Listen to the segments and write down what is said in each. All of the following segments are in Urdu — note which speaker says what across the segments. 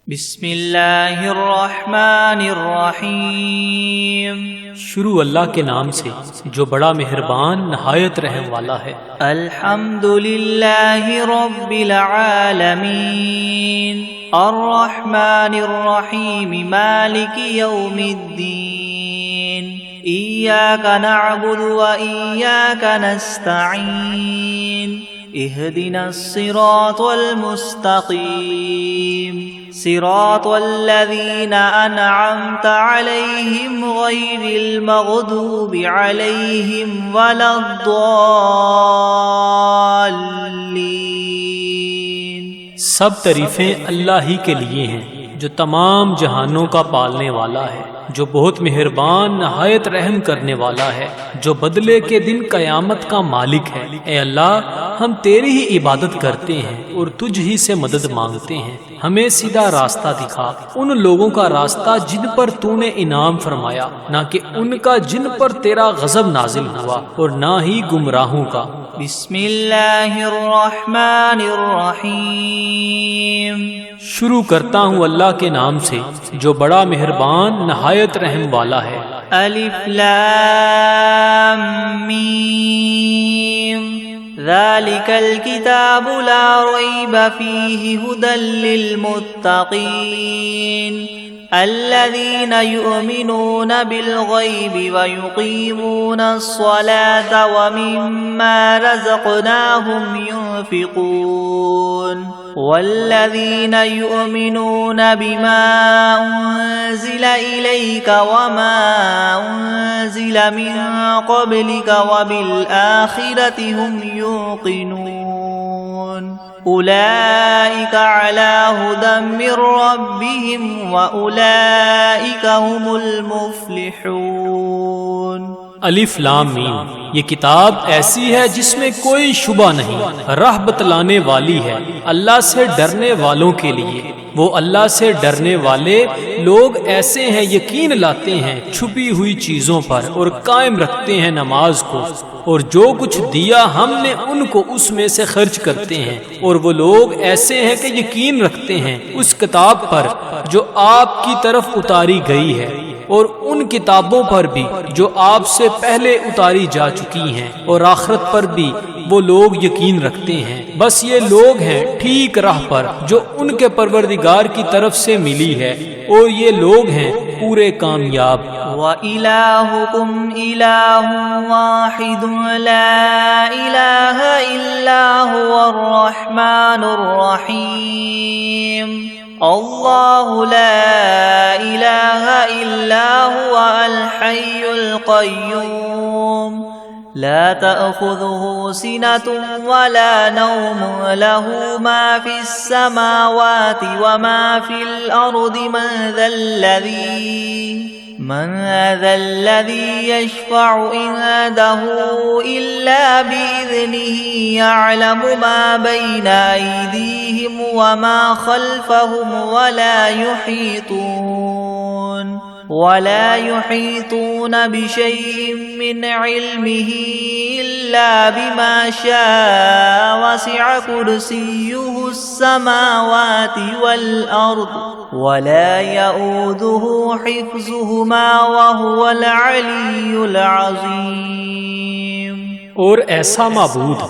Speaker 1: بسم اللہ الرحمن الرحیم۔
Speaker 2: شروع اللہ کے نام سے جو بڑا مہربان نہایت رحم والا ہے۔
Speaker 1: الحمد للہ رب العالمین الرحمن الرحیم مالک یوم الدین ایاک نعبد و ایاک نستعین اهدنا الصراط المستقيم صراط الذين أنعمت عليهم غير المغضوب عليهم ولا الضالين۔
Speaker 2: سب تعریفیں اللہ ہی کے لیے ہیں جو تمام جہانوں کا پالنے والا ہے، جو بہت مہربان نہایت رحم کرنے والا ہے، جو بدلے کے دن قیامت کا مالک ہے۔ اے اللہ، ہم تیری ہی عبادت کرتے ہیں اور تجھ ہی سے مدد مانگتے ہیں۔ ہمیں سیدھا راستہ دکھا، ان لوگوں کا راستہ جن پر تو نے انعام فرمایا، نہ کہ ان کا جن پر تیرا غضب نازل ہوا، اور نہ ہی گمراہوں کا۔
Speaker 1: بسم اللہ الرحمن الرحیم۔
Speaker 2: شروع کرتا ہوں اللہ کے نام سے جو بڑا مہربان نہایت رحم والا ہے۔
Speaker 1: الف لام میم ذالک الکتاب لا ریب فیہ ھدی للمتقین الذین یؤمنون بالغیب ویقیمون الصلاة ومما رزقناہم ينفقون والذین یؤمنون بما انزل الیک وما انزل من قبلک وبالآخرة هم یوقنون اولئک علی ھدی من ربہم واولئک هم المفلحون۔
Speaker 2: الف لام میم، یہ کتاب ایسی ہے جس میں کوئی شبہ نہیں، راہ بتلانے والی ہے اللہ سے ڈرنے والوں کے لیے۔ وہ اللہ سے ڈرنے والے لوگ ایسے ہیں یقین لاتے ہیں چھپی ہوئی چیزوں پر اور قائم رکھتے ہیں نماز کو، اور جو کچھ دیا ہم نے ان کو اس میں سے خرچ کرتے ہیں۔ اور وہ لوگ ایسے ہیں کہ یقین رکھتے ہیں اس کتاب پر جو آپ کی طرف اتاری گئی ہے، اور ان کتابوں پر بھی جو آپ سے پہلے اتاری جا چکی ہیں، اور آخرت پر بھی وہ لوگ یقین رکھتے ہیں۔ بس یہ لوگ ہیں ٹھیک راہ پر جو ان کے پروردگار کی طرف سے ملی ہے، اور یہ لوگ ہیں پورے کامیاب۔
Speaker 1: وَإِلَٰهُكُمْ إِلَٰهٌ وَاحِدٌ لَا إِلَٰهَ إِلَّا هُوَ الرَّحْمَٰنُ الرَّحِيمُ اللہ لا الہ الا هو الحی القیوم لا تأخذه سنة ولا نوم له ما في السماوات وما في الأرض من ذا الذي يشفع عنده إلا بإذنه يعلم ما بين أيديهم وما خلفهم ولا يحيطون بشيء من علمه إلا بما شاء وسع كرسيه السماوات والأرض ولا يؤوده حفظهما وهو العلي العظيم۔
Speaker 2: اور ایسا معبود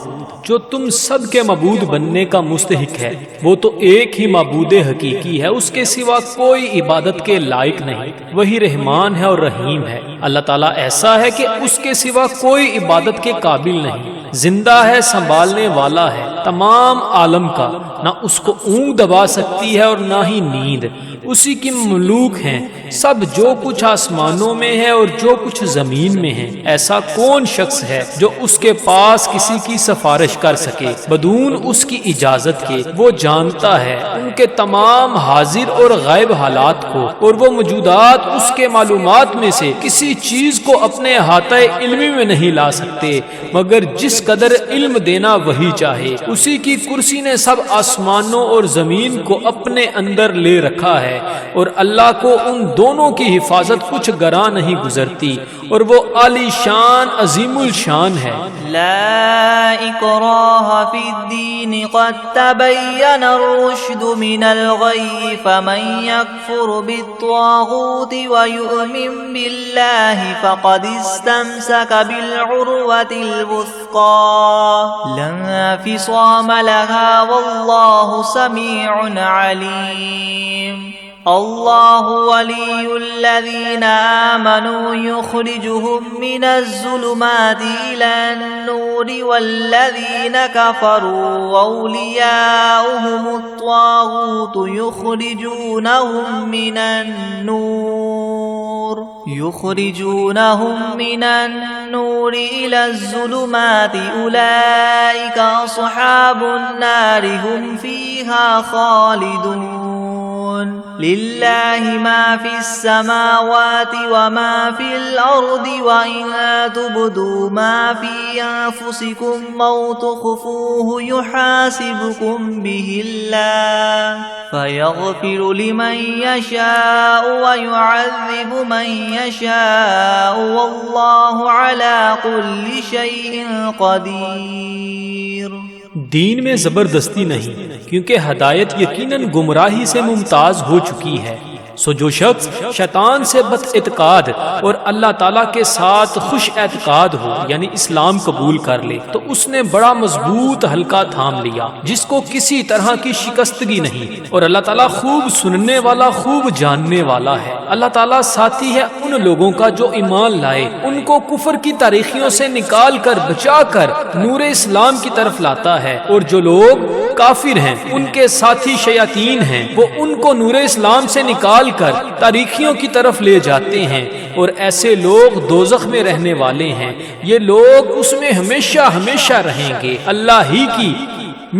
Speaker 2: جو تم سب کے معبود بننے کا مستحق ہے، وہ تو ایک ہی معبود حقیقی ہے، اس کے سوا کوئی عبادت کے لائق نہیں۔ وہی رحمان ہے اور رحیم ہے۔ اللہ تعالیٰ ایسا ہے کہ اس کے سوا کوئی عبادت کے قابل نہیں، زندہ ہے، سنبھالنے والا ہے تمام عالم کا، نہ اس کو اونگ دبا سکتی ہے اور نہ ہی نیند۔ اسی کی مملوک ہیں سب، جو کچھ آسمانوں میں ہے اور جو کچھ زمین میں ہے۔ ایسا کون شخص ہے جو اس کے پاس کسی کی سفارش کر سکے بدون اس کی اجازت کے؟ وہ جانتا ہے ان کے تمام حاضر اور غائب حالات کو، اور وہ موجودات اس کے معلومات میں سے کسی چیز کو اپنے احاطہ علمی میں نہیں لا سکتے مگر جس قدر علم دینا وہی چاہے۔ اسی کی کرسی نے سب آسمانوں اور زمین کو اپنے اندر لے رکھا ہے، ہے، اور اللہ کو ان دونوں کی حفاظت کچھ گراں نہیں گزرتی، اور وہ عالی شان عظیم الشان ہے۔
Speaker 1: لا اکراہ فی الدین قد تبین الرشد من الغی فمن یکفر بالطاغوت ویؤمن باللہ فقد استمسک بالعروة الوثقى لا انفصام لها واللہ سمیع علیم۔ اللہ ولی الذین آمنوا یخرجهم من الظلمات إلى النور والذین کفروا اولیاؤهم الطاغوت یخرجونهم من النور إلى الظلمات أولئك أصحاب النار هم فيها خالدون۔ للہ ما فی السماوات وما فی الارض وإن تبدوا ما فی انفسکم او تخفوه یحاسبکم به اللہ فیغفر لمن یشاء ویعذب من یشاء واللہ علی کل شیء قدیر۔
Speaker 2: دین میں زبردستی نہیں، کیونکہ ہدایت یقیناً گمراہی سے ممتاز ہو چکی ہے۔ سو جو شخص شیطان سے بد اعتقاد اور اللہ تعالیٰ کے ساتھ خوش اعتقاد ہو، یعنی اسلام قبول کر لے، تو اس نے بڑا مضبوط حلقہ تھام لیا جس کو کسی طرح کی شکستگی نہیں، اور اللہ تعالیٰ خوب سننے والا، خوب جاننے والا ہے۔ اللہ تعالیٰ ساتھی ہے ان لوگوں کا جو ایمان لائے، ان کو کفر کی تاریخیوں سے نکال کر بچا کر نور اسلام کی طرف لاتا ہے، اور جو لوگ کافر ہیں ان کے ساتھی شیاطین ہیں، وہ ان کو نور اسلام سے نکال کر تاریخیوں کی طرف لے جاتے ہیں، اور ایسے لوگ دوزخ میں رہنے والے ہیں، یہ لوگ اس میں ہمیشہ ہمیشہ رہیں گے۔ اللہ ہی کی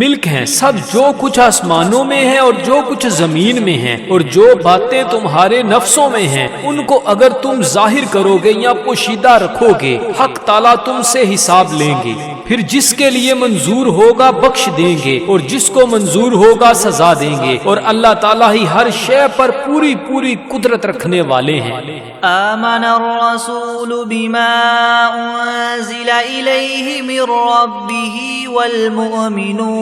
Speaker 2: ملک ہیں سب، جو کچھ آسمانوں میں ہے اور جو کچھ زمین میں ہے، اور جو باتیں تمہارے نفسوں میں ہیں ان کو اگر تم ظاہر کرو گے یا پوشیدہ رکھو گے، حق تعالیٰ تم سے حساب لیں گے، پھر جس کے لیے منظور ہوگا بخش دیں گے، اور جس کو منظور ہوگا سزا دیں گے، اور اللہ تعالیٰ ہی ہر شے پر پوری پوری قدرت رکھنے والے ہیں۔
Speaker 1: آمن الرسول بما انزل الیہ من ربہ والمؤمنون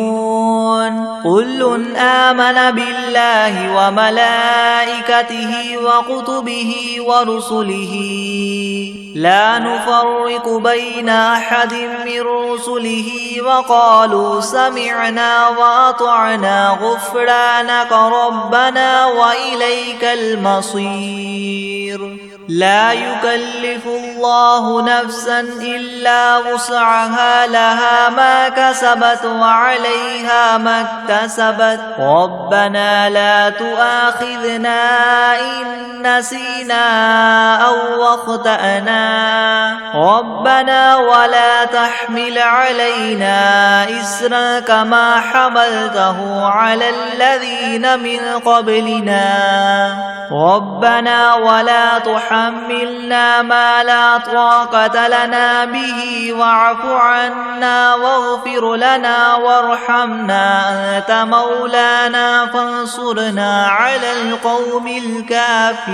Speaker 1: كل آمن باللہ وملائکتہ وکتبہ ورسلہ لا نفرق بین احد من رسلہ وقالوا سمعنا واطعنا غفرانک ربنا وإلیک المصیر۔ لا يكلف الله نفسا إلا وسعها لها ما كسبت وعليها ما اكتسبت ربنا لا تؤاخذنا إن نسينا أو أخطأنا ربنا ولا تحمل علينا إسرا كما حملته على الذين من قبلنا ربنا ولا تحملنا ما لا طاقة لنا به واعف عنا واغفر لنا وارحمنا أنت مولانا فانصرنا على القوم الكافرين۔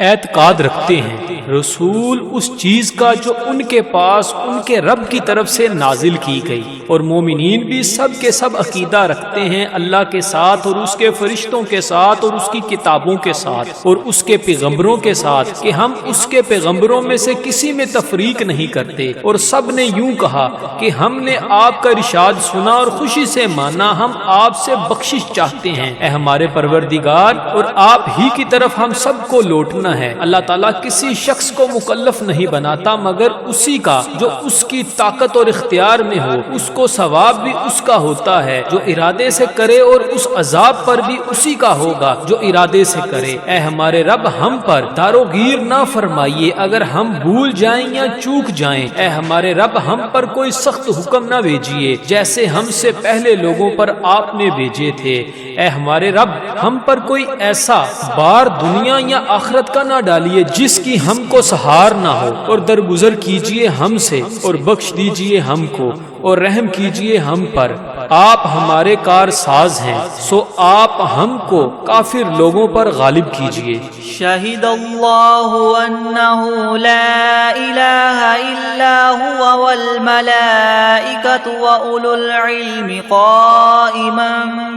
Speaker 2: اعتقاد رکھتے ہیں رسول اس چیز کا جو ان کے پاس ان کے رب کی طرف سے نازل کی گئی، اور مومنین بھی سب کے سب عقیدہ رکھتے ہیں اللہ کے ساتھ اور اس کے فرشتوں کے ساتھ اور اس کی کتابوں کے ساتھ اور اس کے پیغمبروں کے ساتھ کہ ہم اس کے پیغمبروں میں سے کسی میں تفریق نہیں کرتے، اور سب نے یوں کہا کہ ہم نے آپ کا ارشاد سنا اور خوشی سے مانا، ہم آپ سے بخشش چاہتے ہیں اے ہمارے پروردگار، اور آپ ہی کی طرف ہم سب کو لوٹنا ہے۔ اللہ تعالیٰ کسی شخص کو مکلف نہیں بناتا مگر اسی کا جو اس کی طاقت اور اختیار میں ہو، اس کو ثواب بھی اس کا ہوتا ہے جو ارادے سے کرے، اور اس عذاب پر بھی اسی کا ہوگا جو ارادے سے کرے۔ اے ہمارے رب ہم پر داروگیر نہ فرمائیے اگر ہم بھول جائیں یا چوک جائیں، اے ہمارے رب ہم پر کوئی سخت حکم نہ بھیجیے جیسے ہم سے پہلے لوگوں پر آپ نے بھیجے تھے۔ اے ہمارے رب ہم پر کوئی ایسا بار دنیا یا آخرت کا نہ ڈالیے جس کی ہم کو سہار نہ ہو، اور درگزر کیجیے ہم سے اور بخش دیجیے ہم کو اور رحم کیجیے ہم پر۔ آپ ہمارے کار ساز ہیں، سو آپ ہم کو کافر لوگوں پر غالب کیجیے۔
Speaker 1: شہد اللہ انہ لا الہ الا هو والملائکۃ واولو العلم قائما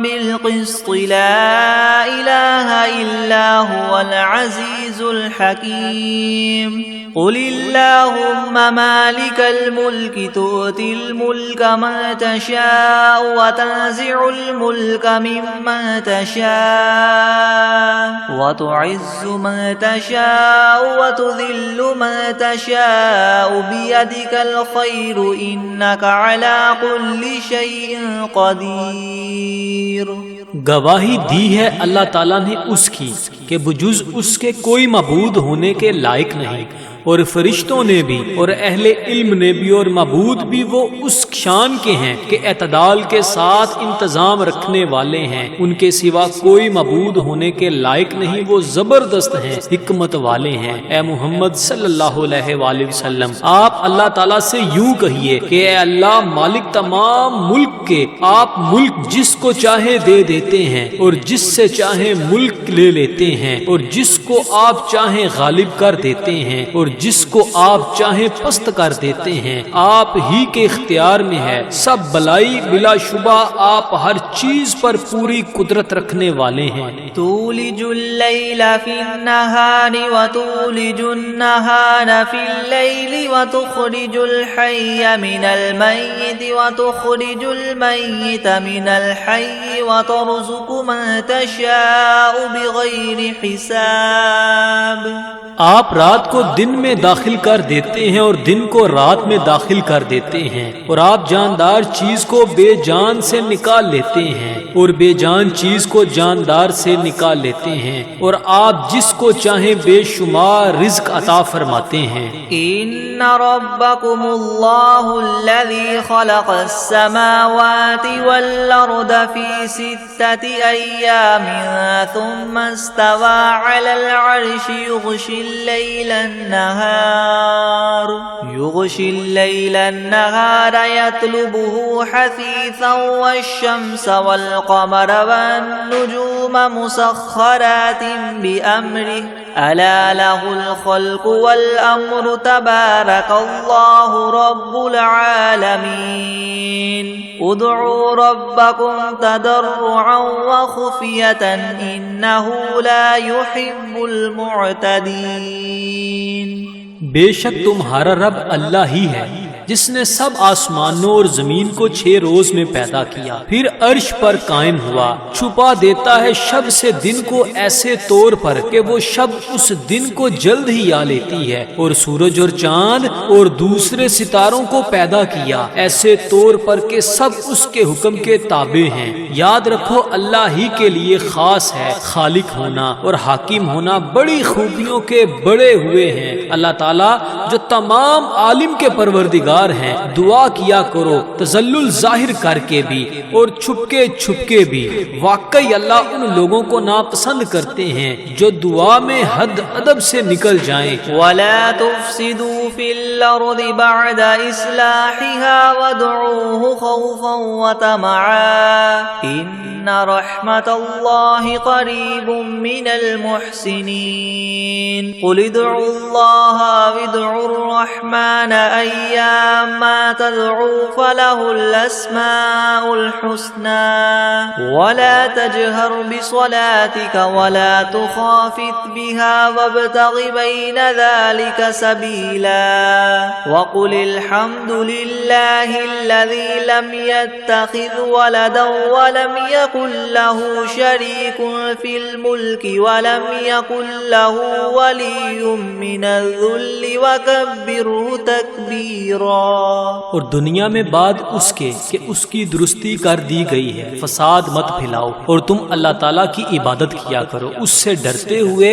Speaker 1: بالقسط لا الہ الا هو العزیز الحکیم۔ قل اللہم مالک الملک تؤتی الملک من تشاء وتنزع الملک ممن تشاء وتعز من تشاء وتذل من تشاء بيدك الخير إنك على كل شيء قدير۔
Speaker 2: گواہی دی ہے اللہ تعالیٰ نے اس کی کہ بجز اس کے کوئی معبود ہونے کے لائق نہیں، اور فرشتوں نے بھی اور اہل علم نے بھی اور معبود بھی وہ اس شان کے ہیں کہ اعتدال کے ساتھ انتظام رکھنے والے ہیں، ان کے سوا کوئی معبود ہونے کے لائق نہیں، وہ زبردست ہیں، حکمت والے ہیں۔ اے محمد صلی اللہ علیہ وآلہ وسلم، آپ اللہ تعالیٰ سے یوں کہیے کہ اے اللہ مالک تمام ملک کے، آپ ملک جس کو چاہے دے دیتے ہیں اور جس سے چاہے ملک لے لیتے ہیں، اور جس کو آپ چاہیں غالب کر دیتے ہیں اور جس کو آپ چاہیں پست کر دیتے ہیں، آپ ہی کے اختیار میں ہے سب بلائی، بلا شبہ آپ ہر چیز پر پوری قدرت رکھنے والے ہیں۔
Speaker 1: تولج اللیل فی النہار وتولج النہار فی اللیل وتخرج الحی من المیت وتخرج المیت من الحی وترزق من تشاء بغیر حساب۔
Speaker 2: آپ رات کو دن میں داخل کر دیتے ہیں اور دن کو رات میں داخل کر دیتے ہیں، اور آپ جاندار چیز کو بے جان سے نکال لیتے ہیں اور بے جان چیز کو جاندار سے نکال لیتے ہیں، اور آپ جس کو چاہیں بے شمار رزق عطا فرماتے ہیں۔
Speaker 1: ان ربکم اللہ الذی خلق السماوات والارض فی 6 ایام ثم استوى على العرش يغشي الليل النهار يطلبه حثيثا والشمس والقمر والنجوم مسخرات بأمره ألا له الخلق والأمر تبارك الله رب العالمين ادعوا ربكم تضرعا وخفية إنه لا يحب المعتدين۔
Speaker 2: بے شک تمہارا رب اللہ ہی ہے جس نے سب آسمانوں اور زمین کو 6 روز میں پیدا کیا، پھر عرش پر قائم ہوا، چھپا دیتا ہے شب سے دن کو ایسے طور پر کہ وہ شب اس دن کو جلد ہی آ لیتی ہے، اور سورج اور چاند اور دوسرے ستاروں کو پیدا کیا ایسے طور پر کہ سب اس کے حکم کے تابع ہیں۔ یاد رکھو اللہ ہی کے لیے خاص ہے خالق ہونا اور حاکم ہونا، بڑی خوبیوں کے بڑے ہوئے ہیں اللہ تعالیٰ جو تمام عالم کے پروردگار ہیں۔ دعا کیا کرو تذلل ظاہر کر کے بھی اور چھپ کے بھی، واقعی اللہ ان لوگوں کو ناپسند کرتے ہیں جو دعا میں حد ادب سے نکل جائیں۔
Speaker 1: وَلَا تُفْسِدُوا فِي الْأَرْضِ بَعْدَ إِصْلَاحِهَا وَادْعُوهُ خَوْفًا وَطَمَعًا إِنَّ رَحْمَتَ اللَّهِ قَرِيبٌ مِّنَ الْمُحْسِنِينَ قُلِ ادْعُوا اللَّهَ وَادْعُوا الرَّحْمَنَ أَيَّامَّا تَدْعُوا فَلَهُ الْأَسْمَاءُ الْحُسْنَى وَلَا تَجْهَرْ بِصَلَاتِكَ وَلَا تُخَافِتْ بِهَا وَابْتَغِ بَيْنَ ذَلِكَ سَبِيلًا وَقُلِ الْحَمْدُ لِلَّهِ الَّذِي لَمْ يَتَّخِذْ وَلَدًا وَلَمْ يَكُنْ لَهُ شَرِيكٌ فِي الْمُلْكِ وَلَمْ يَكُنْ لَهُ وَلِيٌّ مِّنَ الذُّلِّ وَكَبِّرْهُ تَكْبِيرًا۔
Speaker 2: اور دنیا میں بعد اس کے کہ اس کی درستی کر دی گئی ہے، فساد مت پھیلاؤ، اور تم اللہ تعالیٰ کی عبادت کیا کرو اس سے ڈرتے ہوئے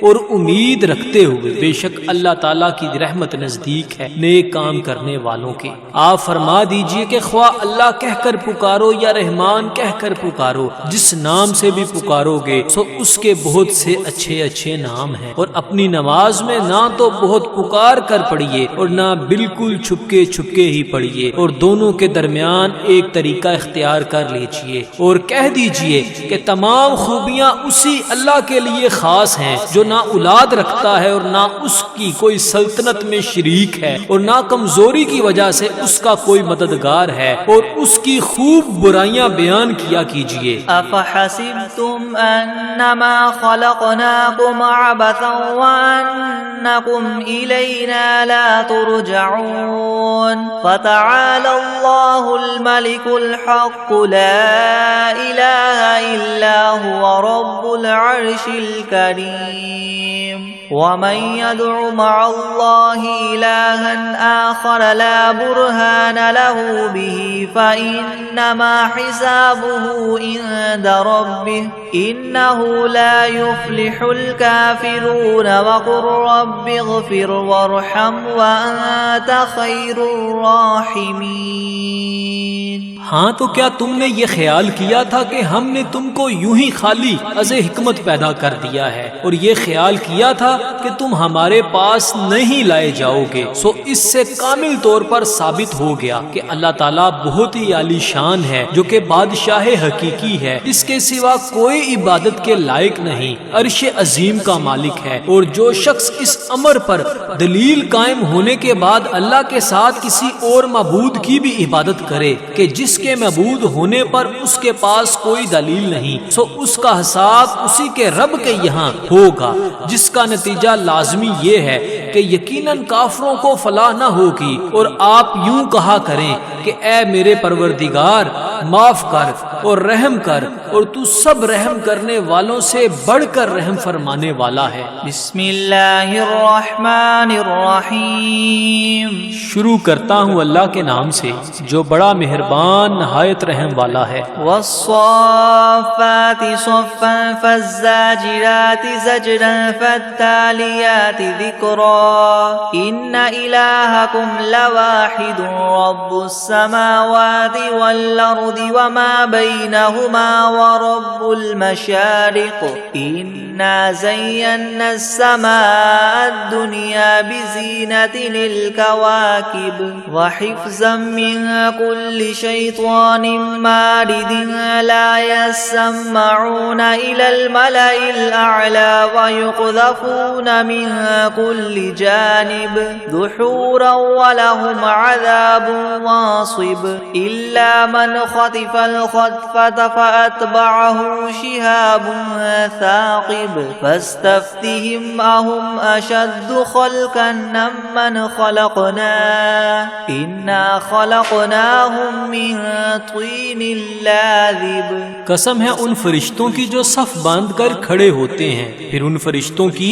Speaker 2: اور امید رکھتے ہوئے، بے شک اللہ تعالیٰ کی رحمت نزدیک ہے نیک کام کرنے والوں کے۔ آپ فرما دیجئے کہ خواہ اللہ کہہ کر پکارو یا رحمان کہہ کر پکارو، جس نام سے بھی پکارو گے سو اس کے بہت سے اچھے اچھے نام ہیں، اور اپنی نماز میں نہ تو بہت پکار کر پڑھیے اور نہ بالکل چھپ چھپکے چھپکے ہی پڑھیے اور دونوں کے درمیان ایک طریقہ اختیار کر لیجئے اور کہہ دیجئے کہ تمام خوبیاں اسی اللہ کے لیے خاص ہیں جو نہ اولاد رکھتا ہے اور نہ اس کی کوئی سلطنت میں شریک ہے اور نہ کمزوری کی وجہ سے اس کا کوئی مددگار ہے، اور اس کی خوب برائیاں بیان کیا کیجئے۔
Speaker 1: افحسبتم انما خلقناكم عبثا وانکم الینا لا ترجعون فتعالى الله الملك الحق لا اله الا هو رب العرش الكريم ومن يدع مع الله إلها آخر لا برهان له به فإنما حسابه عند ربه إنه لا يفلح الكافرون وقل رب اغفر وارحم وأنت خير الراحمين۔
Speaker 2: ہاں تو کیا تم نے یہ خیال کیا تھا کہ ہم نے تم کو یوں ہی خالی از حکمت پیدا کر دیا ہے اور یہ خیال کیا تھا کہ تم ہمارے پاس نہیں لائے جاؤ گے؟ سو اس سے کامل طور پر ثابت ہو گیا کہ اللہ تعالیٰ بہت ہی عالی شان ہے، جو کہ بادشاہ حقیقی ہے، اس کے سوا کوئی عبادت کے لائق نہیں، عرش عظیم کا مالک ہے۔ اور جو شخص اس امر پر دلیل قائم ہونے کے بعد اللہ کے ساتھ کسی اور معبود کی بھی عبادت کرے کہ جس کے معبود ہونے پر اس کے پاس کوئی دلیل نہیں، سو اس کا حساب اسی کے رب کے یہاں ہوگا، جس کا نتیجہ لازمی یہ ہے کہ یقیناً کافروں کو فلاح نہ ہوگی۔ اور آپ یوں کہا کریں کہ اے میرے پروردگار معاف کر اور رحم کر، اور تو سب رحم کرنے والوں سے بڑھ کر رحم فرمانے والا ہے۔
Speaker 1: بسم اللہ الرحمن الرحیم۔
Speaker 2: شروع کرتا ہوں اللہ کے نام سے جو بڑا مہربان نہایت رحم والا ہے۔
Speaker 1: والصافات صفا فالزاجرات زجرا فالتاليات ذكرا إن إلهكم لواحد رب السماوات والأرض وما بينهما ورب المشارق إنا زينا السماء الدنيا بزينة للكواكب وحفظا من كل شيطان مارد لا يسمعون إلى الملأ الأعلى ويقذفون من كل جانب دحورا ولهم عذاب واصب إلا من خطف الخطفة فأتبعه شهاب ثاقب فاستفتهم أهم أشد خلقا ممن خلقنا إنا خلقناهم من طين لازب۔
Speaker 2: قسم ہے ان فرشتوں کی جو صف باندھ کر کھڑے ہوتے ہیں، پھر ان فرشتوں کی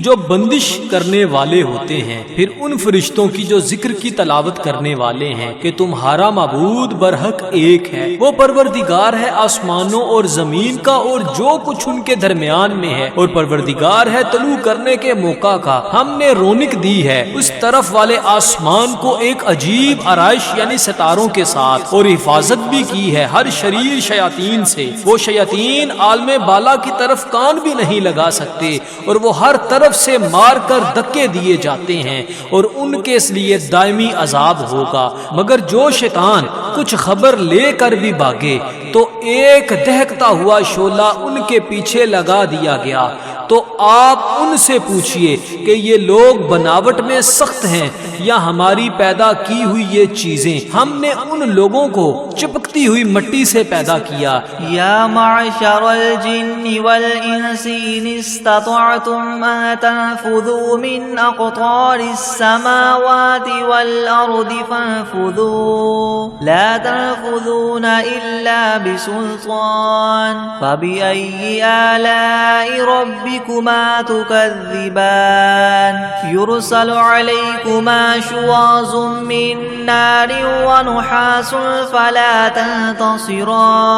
Speaker 2: جو بندش کرنے والے ہوتے ہیں، پھر ان فرشتوں کی جو ذکر کی تلاوت کرنے والے ہیں کہ تمہارا معبود برحق ایک ہے، وہ پروردگار ہے آسمانوں اور زمین کا اور جو کچھ ان کے درمیان میں ہے، اور پروردگار ہے طلوع کرنے کے موقع کا۔ ہم نے رونق دی ہے اس طرف والے آسمان کو ایک عجیب آرائش یعنی ستاروں کے ساتھ، اور حفاظت بھی کی ہے ہر شریر شیاطین سے۔ وہ شیاطین عالم بالا کی طرف کان بھی نہیں لگا سکتے، اور وہ ہر طرف سے مار کر دھکے دیے جاتے ہیں، اور ان کے اس لیے دائمی عذاب ہوگا۔ مگر جو شیطان کچھ خبر لے کر بھی بھاگے تو ایک دہکتا ہوا شعلہ ان کے پیچھے لگا دیا گیا۔ تو آپ ان سے پوچھئے کہ یہ لوگ بناوٹ میں سخت ہیں یا ہماری پیدا کی ہوئی یہ چیزیں؟ ہم نے ان لوگوں کو چپکتی ہوئی مٹی سے پیدا کیا۔
Speaker 1: یا معشر الجن والانس ان استطعتم ان تنفذوا من اقطار السماوات والارض فانفذوا لا تنفذون الا بسلطان فبأي آلاء ربكما تكذبان يرسل عليكما شواظ من نار ونحاس فلا تنتصران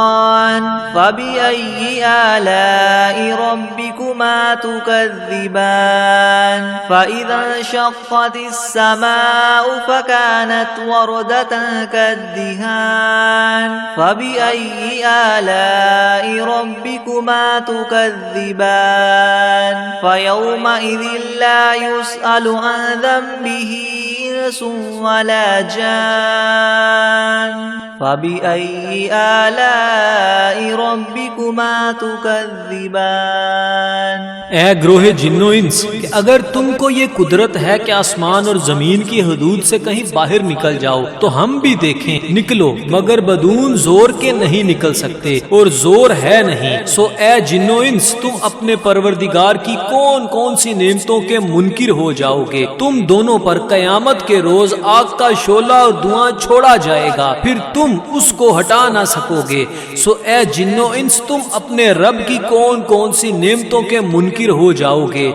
Speaker 1: فبأي آلاء ربكما تكذبان فإذا انشقت السماء فكانت وردة كالدهان فبأي آلاء ربكما تكذبان فيومئذ لا يسأل عن ذنبه إنس ولا جان فبأي آلاء ربكما تكذبان۔
Speaker 2: اے گروہ جن و انس، کہ اگر تم کو یہ قدرت ہے کہ آسمان اور زمین کی حدود سے کہیں باہر نکل جاؤ تو ہم بھی دیکھیں، نکلو، مگر بدون زور کے نہیں نکل سکتے اور زور ہے نہیں۔ سو اے جن و انس، تم اپنے پروردگار کی کون کون سی نعمتوں کے منکر ہو جاؤ گے؟ تم دونوں پر قیامت کے روز آگ کا شعلہ اور دھواں چھوڑا جائے گا، پھر تم اس کو ہٹا نہ سکو گے۔ سو اے جن و انس، تم اپنے رب کی کون کون سی نعمتوں کے منکر ہو جاؤ گے؟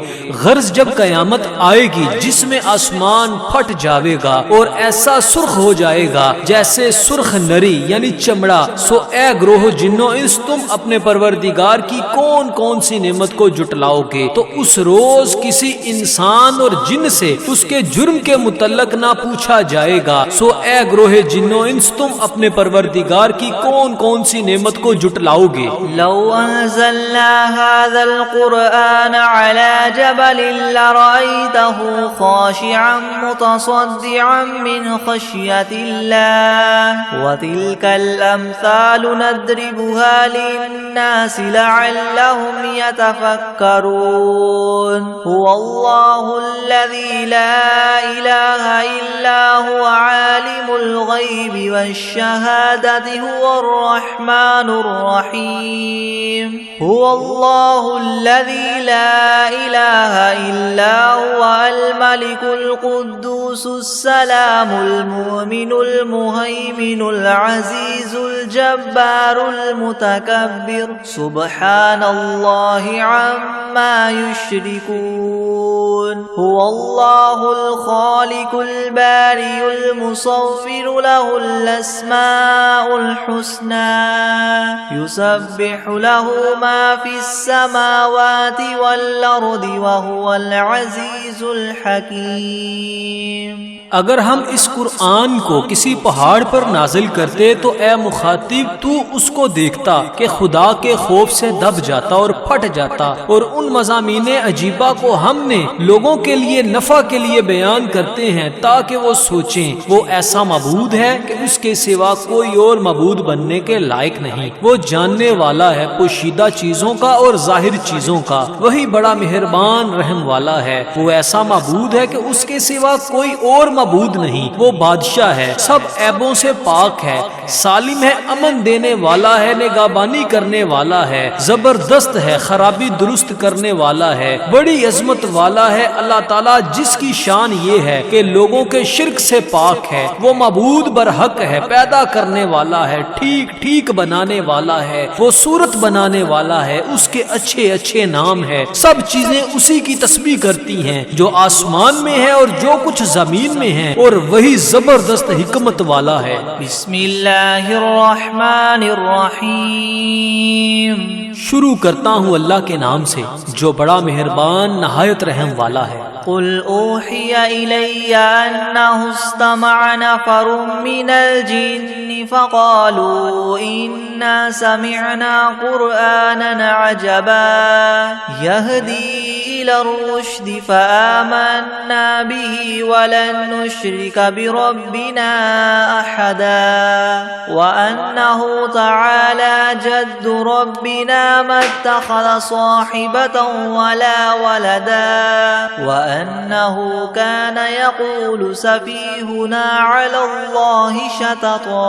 Speaker 2: غرض جب قیامت آئے گی جس میں آسمان پھٹ جاوے گا اور ایسا سرخ ہو جائے گا جیسے سرخ نری یعنی چمڑا، سو اے گروہ جن و انس، تم اپنے پروردگار کی کون کون سی نعمت کو جٹلاؤ گے؟ تو اس روز کسی انسان اور جن سے اس کے جرم کے متعلق نہ پوچھا جائے گا۔ سو اے گروہ جن و انس، تم اپنے پروردگار کی کون کون سی نعمت کو جٹلاؤ گے؟
Speaker 1: لو انزلنا هذا القرآن على جبل لرأيته خاشعا متصدعا من خشية الله وتلك الأمثال نضربها للناس لعلهم يتفكرون هو الله الذي لا إله إلا هو عالم الغيب والشهادة هو الرحمن الرحيم هو الله الذي لا إله إلا هو الملك القدوس السلام المؤمن المهيمن العزيز الجبار المتكبر سبحان الله عما يشركون هو الله الخالق البارئ المصور له الأسماء الحسنى يسبح له ما في السماوات والأرض وهو العزيز الحكيم۔
Speaker 2: اگر ہم اس قرآن کو کسی پہاڑ پر نازل کرتے تو اے مخاطب تو اس کو دیکھتا کہ خدا کے خوف سے دب جاتا اور پھٹ جاتا، اور ان مضامین عجیبہ کو ہم نے لوگوں کے لیے نفع کے لیے بیان کرتے ہیں تاکہ وہ سوچیں۔ وہ ایسا معبود ہے کہ اس کے سوا کوئی اور معبود بننے کے لائق نہیں۔ وہ جاننے والا ہے پوشیدہ چیزوں کا اور ظاہر چیزوں کا، وہی بڑا مہربان رحم والا ہے۔ وہ ایسا معبود ہے کہ اس کے سوا کوئی اور معبود نہیں۔ وہ بادشاہ ہے، سب عیبوں سے پاک ہے، سالم ہے، امن دینے والا ہے، نگہبانی کرنے والا ہے، زبردست ہے، خرابی درست کرنے والا ہے، بڑی عظمت والا ہے۔ اللہ تعالیٰ جس کی شان یہ ہے کہ لوگوں کے شرک سے پاک ہے، وہ معبود برحق ہے، پیدا کرنے والا ہے، ٹھیک ٹھیک بنانے والا ہے، وہ صورت بنانے والا ہے، اس کے اچھے اچھے نام ہے۔ سب چیزیں اسی کی تسبیح کرتی ہیں جو آسمان میں ہے اور جو کچھ زمین میں ہے، اور وہی زبردست حکمت والا ہے۔
Speaker 1: بسم اللہ الرحمن الرحیم۔
Speaker 2: شروع کرتا ہوں اللہ کے نام سے جو بڑا مہربان نہایت رحم والا ہے۔
Speaker 1: قل اوحی الی انہ استمع نفر من الجن فقالوا انا سمعنا قرآنا عجبا يهدي الى الرشد فآمنا به ولن نشرك بربنا احدا وانه تعالى جد ربنا ما اتخذ صاحبة ولا ولدا وأنه كان يقول سفيهنا على الله شططا۔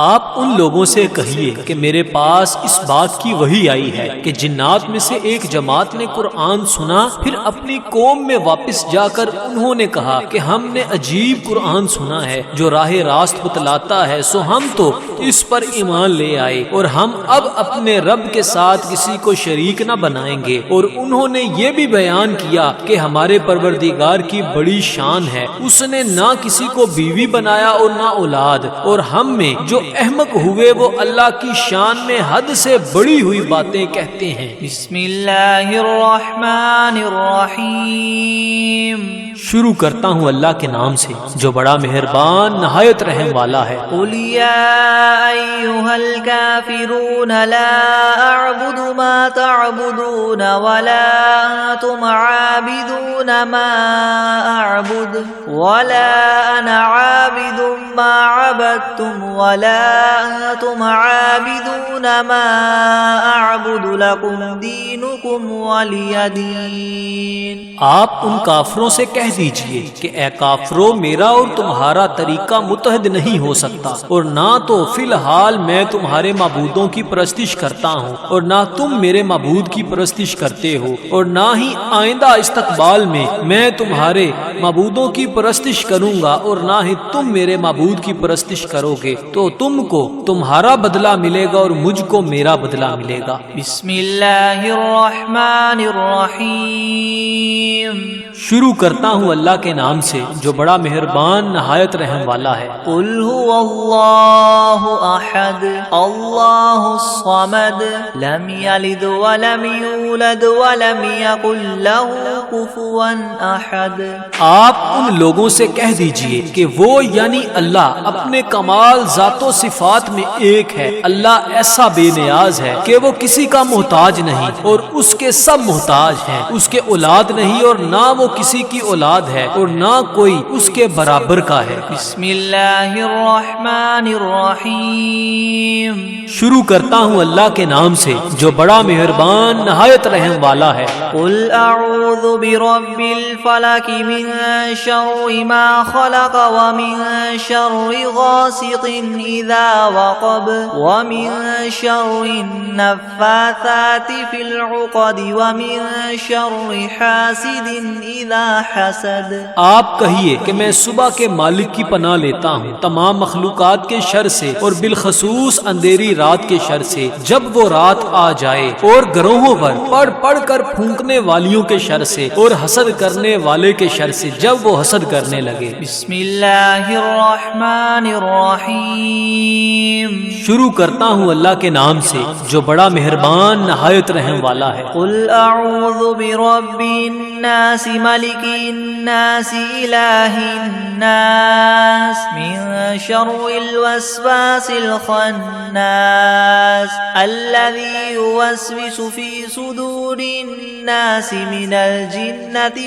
Speaker 2: آپ ان لوگوں سے کہیے کہ میرے پاس اس بات کی وحی آئی ہے کہ جنات میں سے ایک جماعت نے قرآن سنا، پھر اپنی قوم میں واپس جا کر انہوں نے کہا کہ ہم نے عجیب قرآن سنا ہے جو راہ راست بتلاتا ہے، سو ہم تو اس پر ایمان لے آئے اور ہم اب اپنے رب کے ساتھ کسی کو شریک نہ بنائیں گے۔ اور انہوں نے یہ بھی بیان کیا کہ ہمارے پروردگار کی بڑی شان ہے، اس نے نہ کسی کو بیوی بنایا اور نہ اولاد، اور ہم میں جو احمق ہوئے وہ اللہ کی شان میں حد سے بڑی ہوئی باتیں کہتے ہیں۔
Speaker 1: بسم اللہ الرحمن الرحمن الرحیم.
Speaker 2: شروع کرتا ہوں اللہ کے نام سے جو بڑا مہربان نہایت رحم والا ہے.
Speaker 1: قل یا ایھا الکافرون لا اعبد ما تعبدون ولا انتم عابدون ما اعبد ولا انا عابد ما عبدتم ولا انتم عابدون ما اعبد لكم دینکم ولی دین.
Speaker 2: آپ ان کافروں سے کہہ دیجئے کہ اے کافرو میرا اور تمہارا طریقہ متحد نہیں ہو سکتا، اور نہ تو فی الحال میں تمہارے معبودوں کی پرستش کرتا ہوں اور نہ تم میرے معبود کی پرستش کرتے ہو، اور نہ ہی آئندہ استقبال میں تمہارے معبودوں کی پرستش کروں گا اور نہ ہی تم میرے معبود کی پرستش کرو گے. تو تم کو تمہارا بدلہ ملے گا اور مجھ کو میرا بدلہ ملے گا.
Speaker 1: بسم اللہ الرحمن الرحیم.
Speaker 2: شروع کرتا ہوں اللہ کے نام سے جو بڑا مہربان نہایت رحم والا ہے.
Speaker 1: قل هو اللہ احد اللہ الصمد لم یلد ولم یولد ولم یکن له کفوا احد.
Speaker 2: آپ ان لوگوں سے کہہ دیجئے کہ وہ یعنی اللہ اپنے کمال ذات و صفات میں ایک ہے. اللہ ایسا بے نیاز ہے کہ وہ کسی کا محتاج نہیں اور اس کے سب محتاج ہیں. اس کے اولاد نہیں اور نہ وہ کسی کی اولاد ہے اور نہ کوئی اس کے برابر کا ہے.
Speaker 1: بسم اللہ الرحمن الرحیم.
Speaker 2: شروع کرتا ہوں اللہ کے نام سے جو بڑا مہربان نہایت رحم والا ہے.
Speaker 1: قل اعوذ برب الفلق من شر ما خلق ومن شر غاسق اذا وقب ومن شر النفاثات في العقد ومن شر حاسد اذا حسد. آپ کہیے کہ میں صبح کے مالک کی پناہ لیتا ہوں تمام مخلوقات کے شر سے اور بالخصوص اندھیری رات کے شر سے جب وہ رات آ جائے، اور گروہوں پر پڑھ پڑھ کر پھونکنے والیوں کے شر سے اور حسد کرنے والے کے شر سے جب وہ حسد کرنے لگے. بسم اللہ الرحمن الرحیم.
Speaker 2: شروع کرتا ہوں اللہ کے نام سے جو بڑا مہربان نہایت رحم والا ہے.
Speaker 1: قل اعوذ برب الناس ملک الناس الہ الناس من شر الوسواس الخناس الذي يوسوس في صدور الناس من الجنة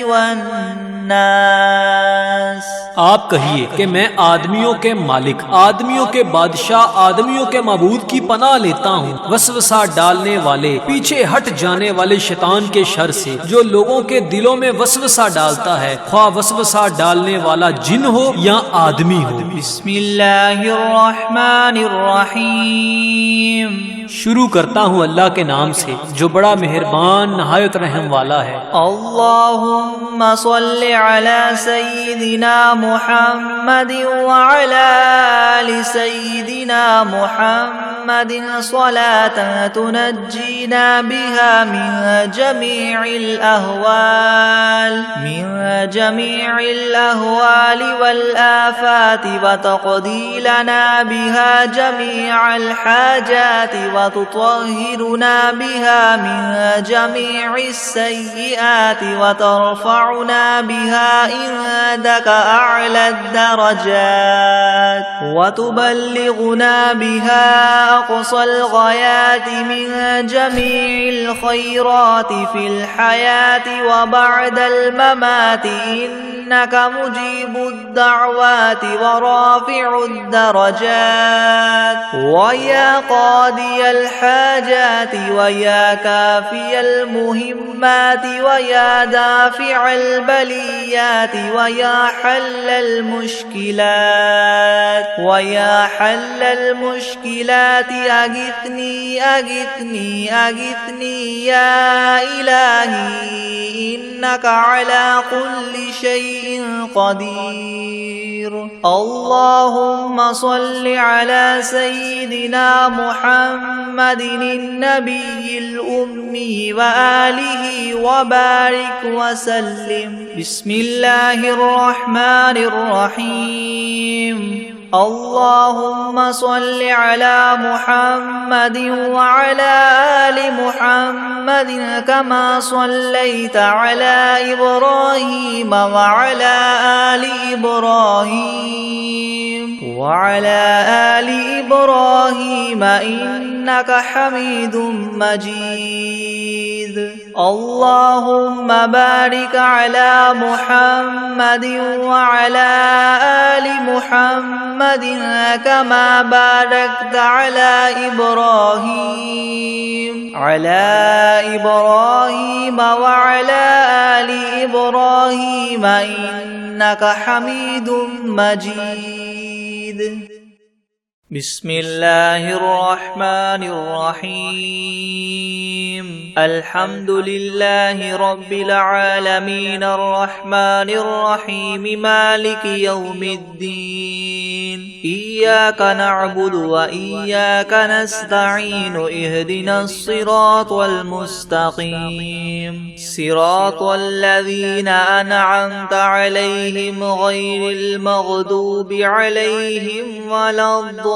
Speaker 1: والناس.
Speaker 2: آپ کہیے کہ میں آدمیوں کے مالک، آدمیوں کے بادشاہ، آدمیوں کے معبود کی پناہ لیتا ہوں وسوسہ ڈالنے والے، پیچھے ہٹ جانے والے شیطان کے شر سے جو لوگوں کے دلوں میں وسوسہ ڈالتا ہے، خواہ وسوسہ ڈالنے والا جن ہو یا آدمی ہو.
Speaker 1: بسم اللہ الرحمن الرحیم.
Speaker 2: شروع کرتا ہوں اللہ کے نام سے جو بڑا مہربان نہایت رحم والا ہے.
Speaker 1: اللہم صل علی سیدنا محمد وعلی آل سیدنا محمد صلاة تنجینا بها من جمیع الأهوال والآفات وتقضی لنا بها جمیع الحاجات وتطهرنا بها من جميع السيئات وترفعنا بها عندك أعلى الدرجات وتبلغنا بها أقصى الغايات من جميع الخيرات في الحياة وبعد الممات إنك مجيب الدعوات ورافع الدرجات ويا قاضي الحاجات ويا كافي المهمات ويا دافع البليات ويا حل المشكلات أغثني أغثني أغثني يا إلهي إنك على كل شيء قدير. اللهم صل على سيدنا محمد النبي الأمي وآله وبارك وسلم. بسم الله الرحمن الرحيم. اللهم صل على محمد وعلى آل محمد كما صليت على إبراهيم وعلى آل إبراهيم إنك حميد مجيد. اللهم بارك على محمد وعلى آل محمد كما باركت على إبراهيم وعلى آل إبراهيم إنك حميد مجيد. بسم الله الرحمن الرحيم. الحمد لله رب العالمين الرحمن الرحيم مالك يوم الدين. إياك نعبد وإياك نستعين. اهدنا الصراط المستقيم صراط الذين أنعمت عليهم غير المغضوب عليهم ولا الضالين.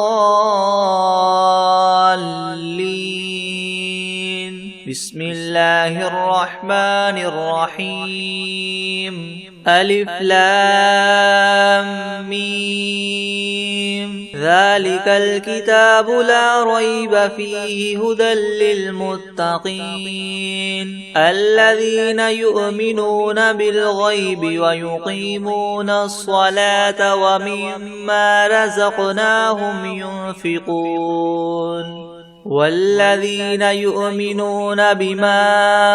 Speaker 1: بسم الله الرحمن الرحيم. ألف لام ميم. ذلك الكتاب لا ريب فيه هدى للمتقين الذين يؤمنون بالغيب ويقيمون الصلاة ومما رزقناهم ينفقون والذين يؤمنون بما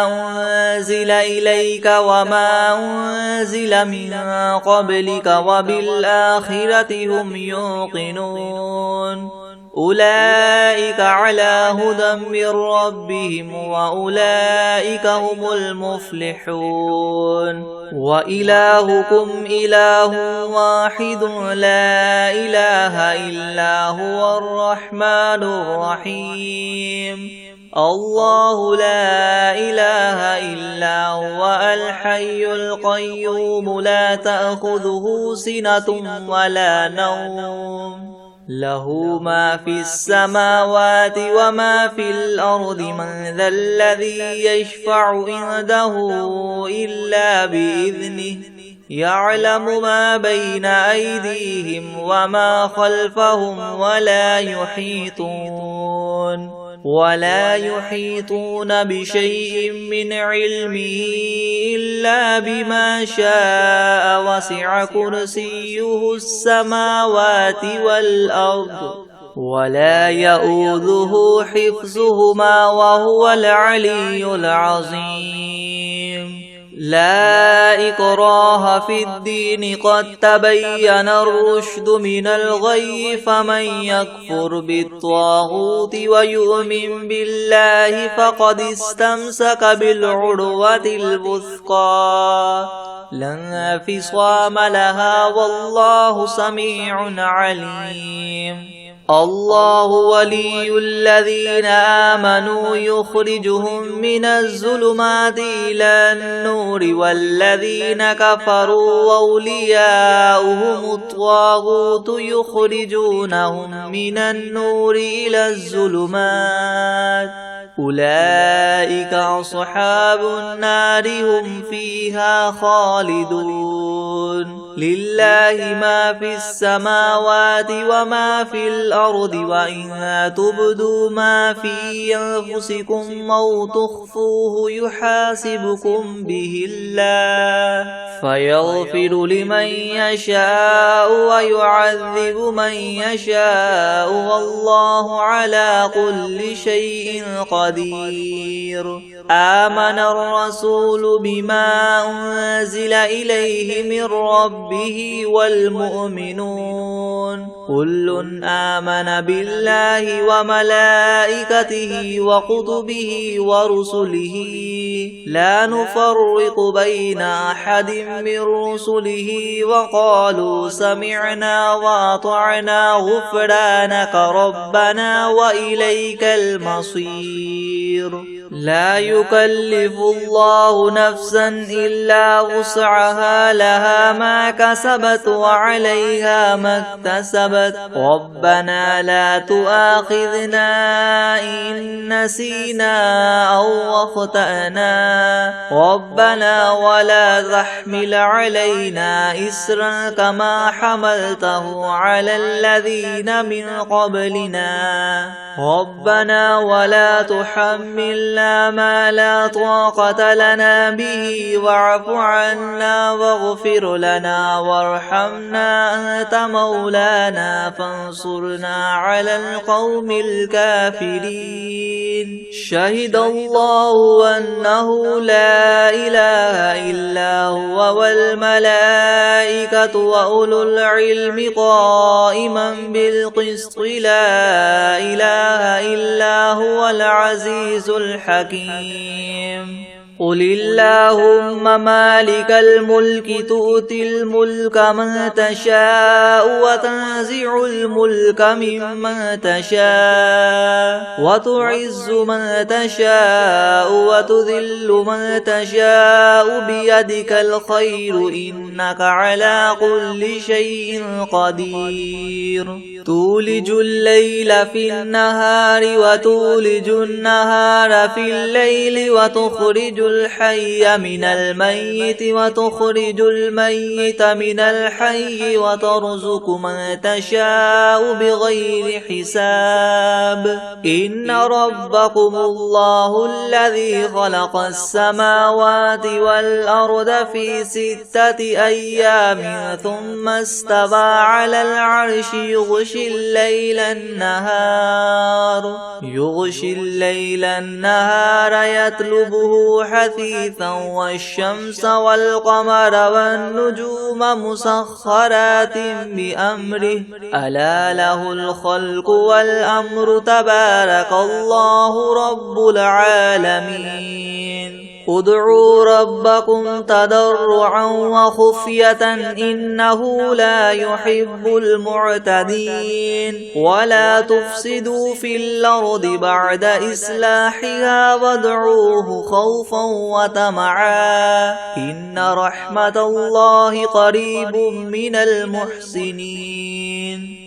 Speaker 1: أنزل إليك وما أنزل من قبلك وبالآخرة هم يوقنون أولئك على هدى من ربهم وأولئك هم المفلحون. وإلهكم إله واحد لا إله إلا هو الرحمن الرحيم. الله لا إله إلا هو الحي القيوم لا تأخذه سنة ولا نوم له ما في السماوات وما في الأرض. من ذا الذي يشفع عنده إلا بإذنه يعلم ما بين أيديهم وما خلفهم ولا يحيطون بشيء من علمه إلا بما شاء. وسع كرسيه السماوات والأرض ولا يؤوده حفظهما وهو العلي العظيم. لا إكراه في الدين قد تبين الرشد من الغي. فمن يكفر بالطاغوت ويؤمن بالله فقد استمسك بالعروة الوثقى لا انفصام لها والله سميع عليم. الله ولي الذين آمنوا يخرجهم من الظلمات إلى النور والذين كفروا أولياؤهم الطاغوت يخرجونهم من النور إلى الظلمات أولئك أصحاب النار هم فيها خالدون. لله ما في السماوات وما في الأرض وإن تبدوا ما في أنفسكم أو تخفوه يحاسبكم به الله فيغفر لمن يشاء ويعذب من يشاء والله على كل شيء قدير. آمن الرسول بما أنزل إليه من ربه والمؤمنون كل آمن بالله وملائكته وكتبه ورسله لا نفرق بين أحد من رسله وقالوا سمعنا وأطعنا غفرانك ربنا وإليك المصير. لا يكلف الله نفسا إلا وسعها لها ما كسبت وعليها ما اكتسبت ربنا لا تؤاخذنا إن نسينا أو أخطأنا ربنا ولا تحمل علينا إسرا كما حملته على الذين من قبلنا ربنا ولا تحملنا ما لا طاقة لنا به واعف عنا واغفر لنا وارحمنا أنت مولانا فانصرنا على القوم الكافرين شهد الله أنه لا إله إلا هو والملائكة وأولو العلم قائما بالقسط لا إله إلا هو العزيز الحكيم قل اللهم مالك الملك تؤتي الملك من تشاء وتنزع الملك ممن تشاء وتعز من تشاء وتذل من تشاء بيدك الخير إنك على كل شيء قدير تولج الليل في النهار وتولج النهار في الليل وتخرج الحي من الميت وتخرج الميت من الحي وترزق من تشاء بغير حساب إن ربكم الله الذي خلق السماوات والأرض في 6 أيام ثم استوى على العرش يغشي الليل النهار يطلبه حثيثا والشمس والقمر والنجوم مسخرات بأمره ألا له الخلق والأمر تبارك الله رب العالمين ادعوا ربكم تضرعا وخفية إنه لا يحب المعتدين ولا تفسدوا في الأرض بعد إصلاحها وادعوه خوفا وطمعا إن رحمة الله قريب من المحسنين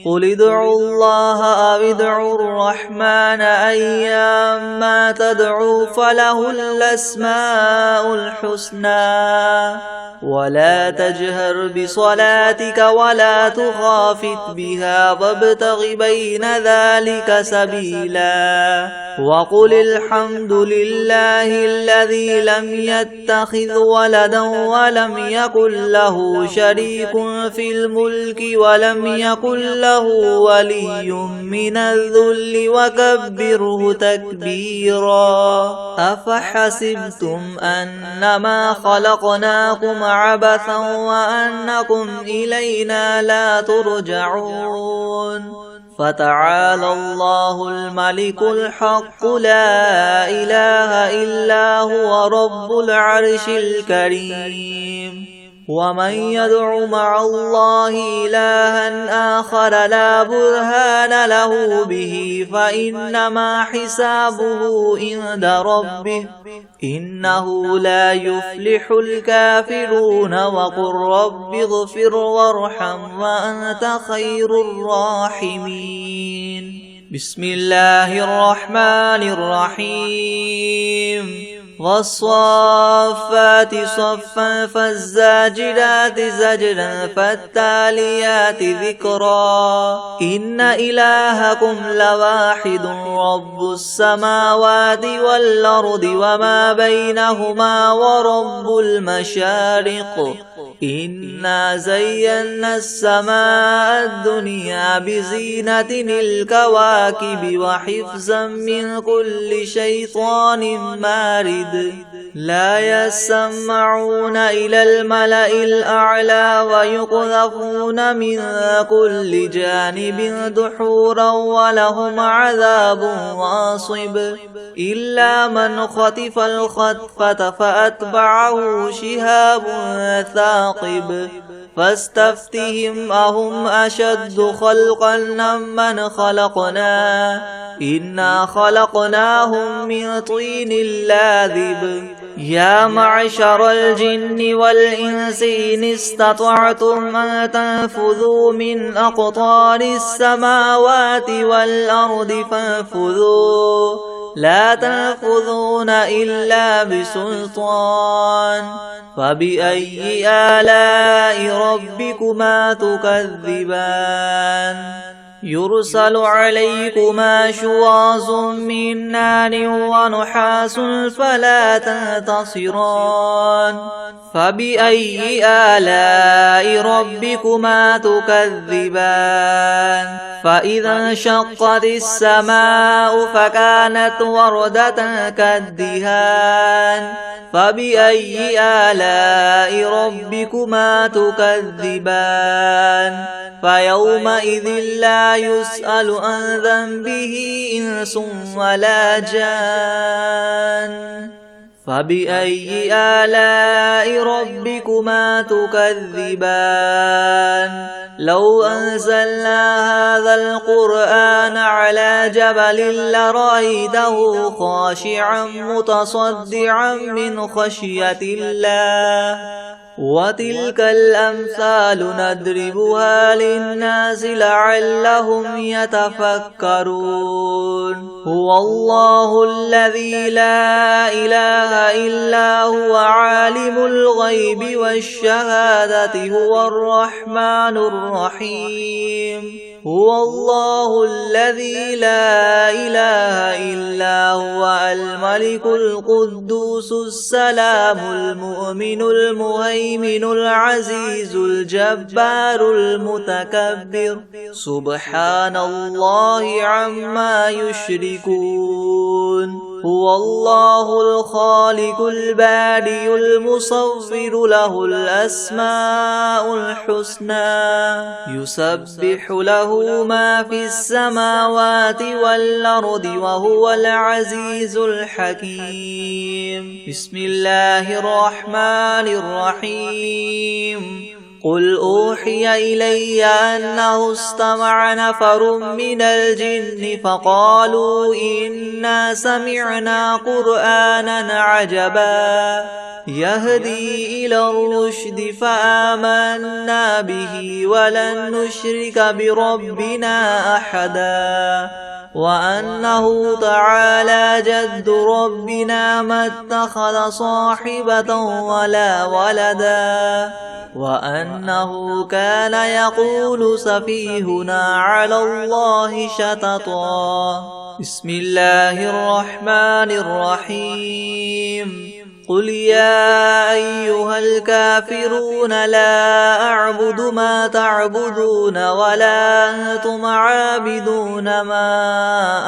Speaker 1: قل ادعوا الله أو ادعوا الرحمن أيما تدعوا فله الأسماء الحسنى ولا تجهر بصلاتك ولا تخافت بها وابتغ بين ذلك سبيلا وقل الحمد لله الذي لم يتخذ ولدا ولم يكن له شريك في الملك ولم يكن له ولي من الذل وكبره تكبيرا أفحسبتم أنما خلقناكم عبثا وأنكم إلينا لا ترجعون فتعالى الله الملك الحق لا إله إلا هو رب العرش الكريم ومن يدع مع الله إلها آخر لا برهان له به فإنما حسابه عند ربه إنه لا يفلح الكافرون وقل رب اغفر وارحم وأنت خير الراحمين بسم الله الرحمن الرحيم والصافات صفا فالزاجرات زجرا فالتاليات ذكرا إن إلهكم لواحد رب السماوات والأرض وما بينهما ورب المشارق إنا زينا السماء الدنيا بزينة الكواكب وحفظا من كل شيطان مارد لا يسمعون إلى الملأ الأعلى ويقذفون من كل جانب دحورا ولهم عذاب واصب إلا من خطف الخطفة فأتبعه شهاب ثاقب فاستفتهم أهم أشد خلقا ممن خلقنا إنا خلقناهم من طين لاذب يا معشر الجن والإنس إن استطعتم أن تنفذوا من أقطار السماوات والأرض فانفذوا لا تنفذون إلا بسلطان فبأي آلاء ربكما تكذبان يرسل عليكما شواظ من نار ونحاس فلا تنتصران فبأي آلاء ربكما تكذبان فإذا انشقت السماء فكانت وردة كالدهان فبأي آلاء ربكما تكذبان فيومئذ لا يسأل عن ذنبه إنس ولا جان فبأي آلاء ربكما تكذبان لو أنزلنا هذا القرآن على جبل لرأيته خاشعا متصدعا من خشية الله وتلك الأمثال نضربها للناس لعلهم يتفكرون هو الله الذي لا إله إلا هو عالم الغيب والشهادة هو الرحمن الرحيم هو الله الذي لا إله إلا هو الملك القدوس السلام المؤمن المهيمن العزيز الجبار المتكبر سبحان الله عما يشركون هو الله الخالق البارئ المصور له الأسماء الحسنى يسبح له ما في السماوات والأرض وهو العزيز الحكيم بسم الله الرحمن الرحيم قل أوحي إلي أنه استمع نفر من الجن فقالوا إنا سمعنا قرآنا عجبا يهدي إلى الرشد فآمنا به ولن نشرك بربنا أحدا وأنه تعالى جد ربنا ما اتخذ صاحبة ولا ولدا وأنه كان يقول سفيهنا على الله شططا بسم الله الرحمن الرحيم قل يا أيها الكافرون لا أعبد ما تعبدون ولا أنتم عابدون ما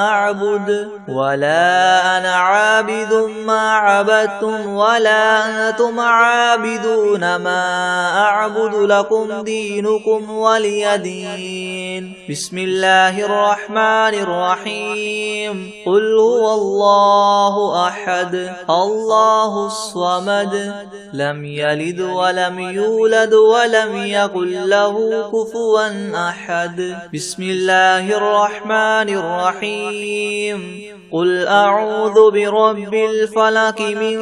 Speaker 1: أعبد ولا أنا عابد ما عبدتم ولا أنتم عابدون ما أعبد لكم دينكم ولي دين بسم الله الرحمن الرحيم قل هو الله أحد الله الصمد لم يلد ولم يولد ولم يكن له كفوا أحد بسم الله الرحمن الرحيم قل أعوذ برب الفلق من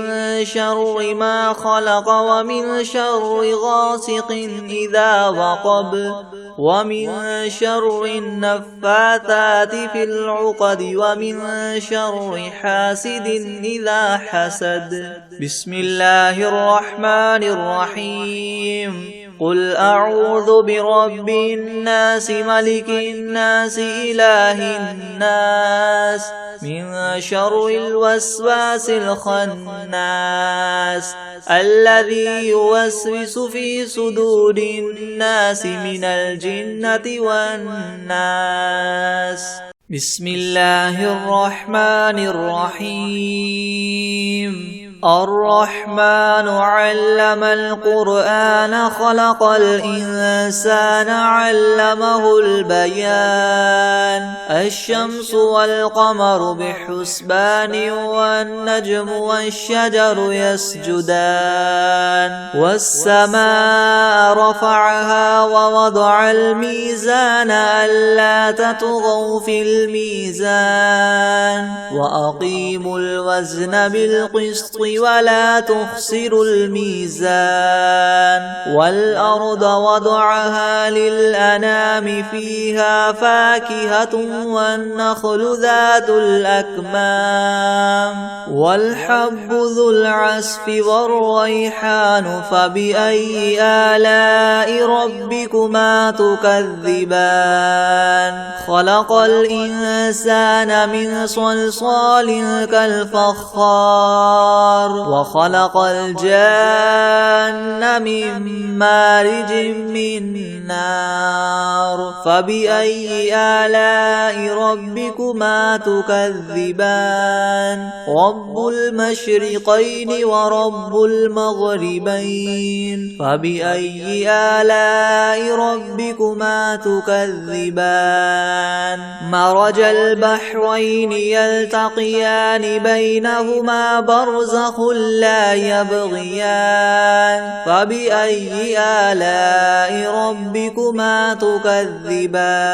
Speaker 1: شر ما خلق ومن شر غاسق إذا وقب ومن شر النفاثات في العقد ومن شر حاسد إذا حسد بسم الله الرحمن الرحيم قل أعوذ برب الناس ملك الناس إله الناس من شر الوسواس الخناس الذي يوسوس في صدور الناس من الجنة والناس بسم الله الرحمن الرحيم الرحمن علم القرآن خلق الإنسان علمه البيان الشمس والقمر بحسبان والنجم والشجر يسجدان والسماء رفعها ووضع الميزان ألا تطغوا في الميزان وأقيموا الوزن بالقسط ولا تخسروا الميزان والأرض وضعها للأنام فيها فاكهة والنخل ذات الأكمام والحب ذو العصف والريحان فبأي آلاء ربكما تكذبان خلق الإنسان من صلصال كالفخار وخلق الجان من مارج من نار فبأي آلاء ربكما تكذبان رب المشرقين ورب المغربين فبأي آلاء ربكما تكذبان مرج البحرين يلتقيان بينهما برزخ لا يبغيان فبأي آلاء ربكما تكذبان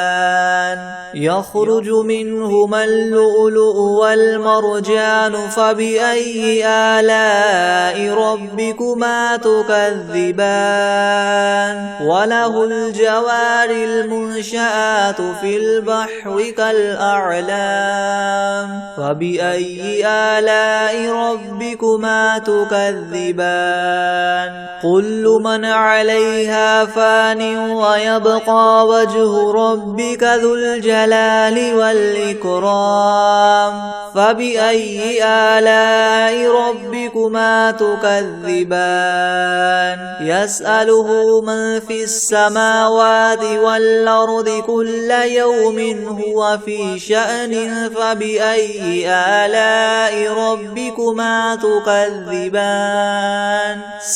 Speaker 1: يخرج منهما اللؤلؤ والمرجان فبأي آلاء ربكما تكذبان وله الجوار المنشآت في البحر كالأعلام فبأي آلاء ربكما تكذبان كل من عليها فان ويبقى وجه ربك ذو الجلال والإكرام فبأي آلاء ربكما تكذبان يسأله من في السماوات والأرض كل يوم هو في شأن فبأي آلاء ربكما تكذبان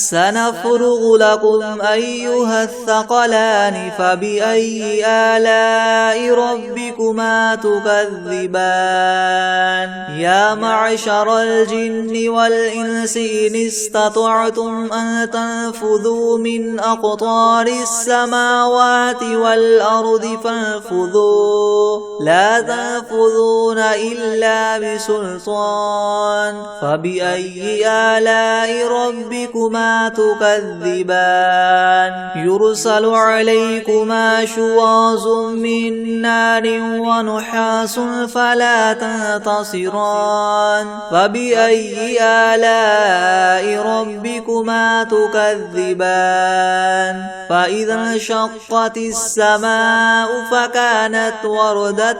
Speaker 1: سنفرغ لكم أيها الثقلان فبأي آلاء ربكما تكذبان يا معشر الجن والإنس إن استطعتم أن تنفذوا من أقطار السماوات والأرض فانفذوا لا تنفذون إلا بسلطان فبأي آلاء ربكما تكذبان يرسل عليكما شواظ من نار ونحاس فلا تنتصران فبأي آلاء ربكما تكذبان فإذا انشقت السماء فكانت وردة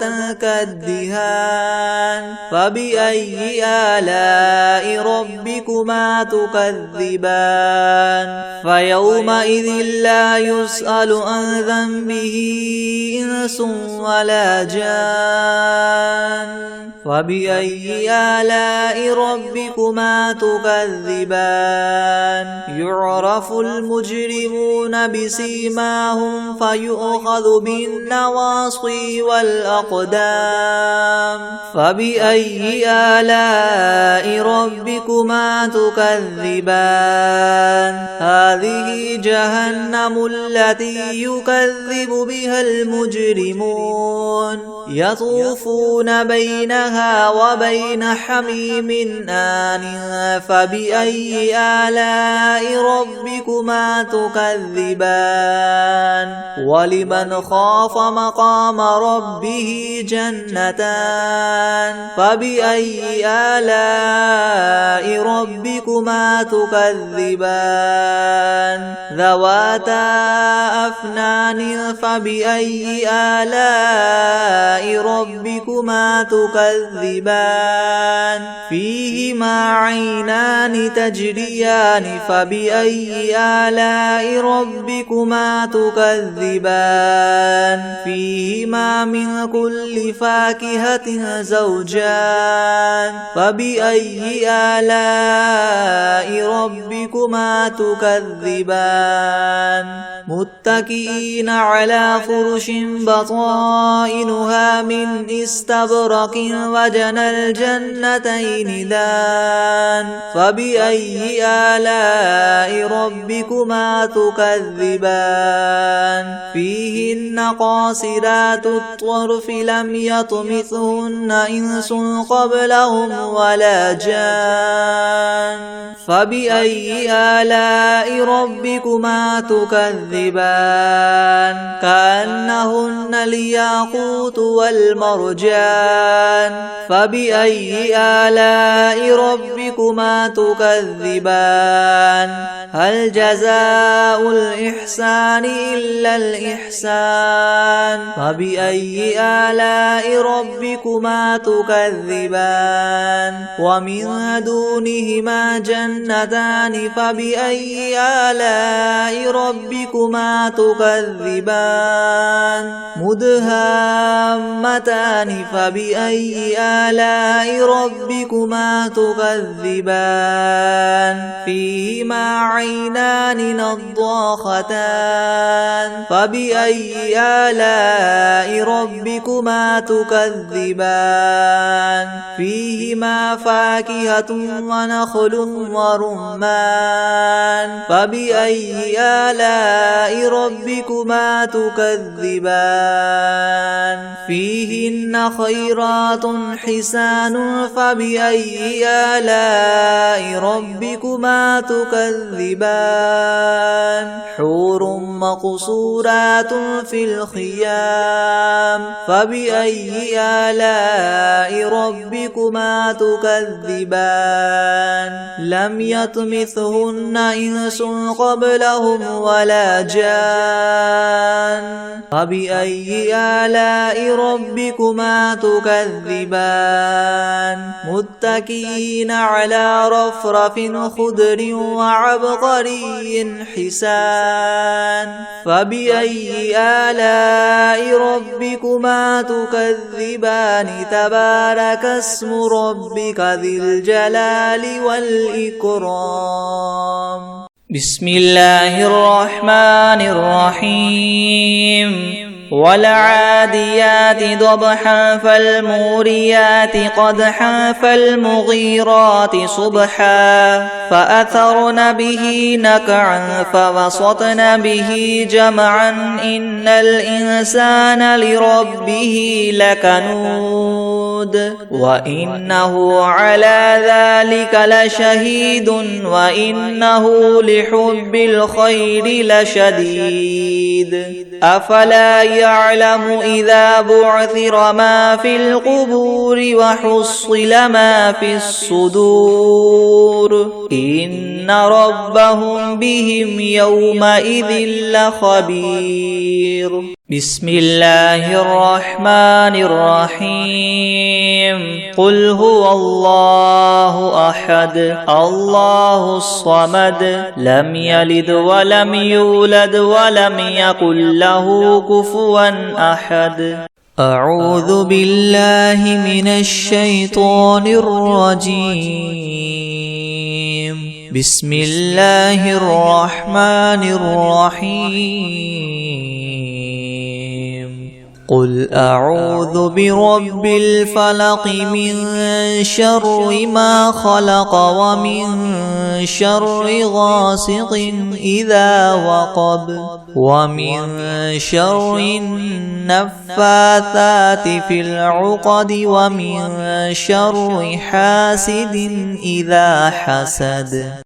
Speaker 1: كالدهان فبأي آلاء ربكما تكذبان فيومئذ لا يسأل عن ذنبه إنس ولا جان فبأي آلاء ربكما تكذبان يعرف المجرمون بسيماهم فيؤخذ بالنواصي والأقدام فبأي آلاء ربكما تكذبان هذه جهنم التي يكذب بها المجرمون يطوفون بينها وبين حميم آن فبأي آلاء ربكما تكذبان ولمن خاف مقام ربه جنتان فبأي آلاء ربكما تكذبان ذواتا أفنان فبأي آلاء ربكما تكذبان فيهما عينان تجريان تكذبان فبأي آلاء ربكما تكذبان فيهما من كل فاكهة زوجان فبأي آلاء ربكما تكذبان متكئين على فرش بطائنها من استبرق وجنى الجنتين دان فبأي آلاء ربكما تكذبان فيهن قاصرات الطرف لم يطمثهن إنس قبلهم ولا جان فبأي آلاء ربكما تكذبان كأنهن الياقوت والمرجان فبأي آلاء ربكما تكذبان هل جزاء الإحسان إلا الإحسان فبأي آلاء ربكما تكذبان ومن دونهما جنتان فبأي آلاء ربكما تكذبان مدهامتان فبأي آلاء ربكما تكذبان فيهما عينان نضاختان فبأي آلاء ربكما تكذبان فيهما فاكهة ونخل ورمان فبأي آلاء ربكما تكذبان فيهن خيرات حسان فبأي آلاء ربكما تكذبان حور مقصورات في الخيام فبأي آلاء ربكما تكذبان لم يطمثهن إنس قبلهم ولا جان فبأي آلاء ربكما تكذبان متكئين على رفرف خضر وعبقري حسان فبأي آلاء ربكما تكذبان تبارك اسم ربك ذي الجلال والإكرام
Speaker 3: بسم الله الرحمن الرحيم والعاديات ضبحا فالموريات قدحا فالمغيرات صبحا فأثرن به نقعا فوسطن به جمعا إن الإنسان لربه لكنود وإنه على ذلك لشهيد وإنه لحب الخير لشديد أفلا يعلم إذا بعثر ما في القبور وحصل ما في الصدور إن ربهم بهم يومئذ لخبير بسم الله الرحمن الرحيم قل هو الله أحد الله الصمد لم يلد ولم يولد ولم يكن له كفوا أحد
Speaker 1: أعوذ بالله من الشيطان الرجيم بسم الله الرحمن الرحيم قل أعوذ برب الفلق من شر ما خلق ومن شر غاسق إذا وقب ومن شر النفاثات في العقد ومن شر حاسد إذا حسد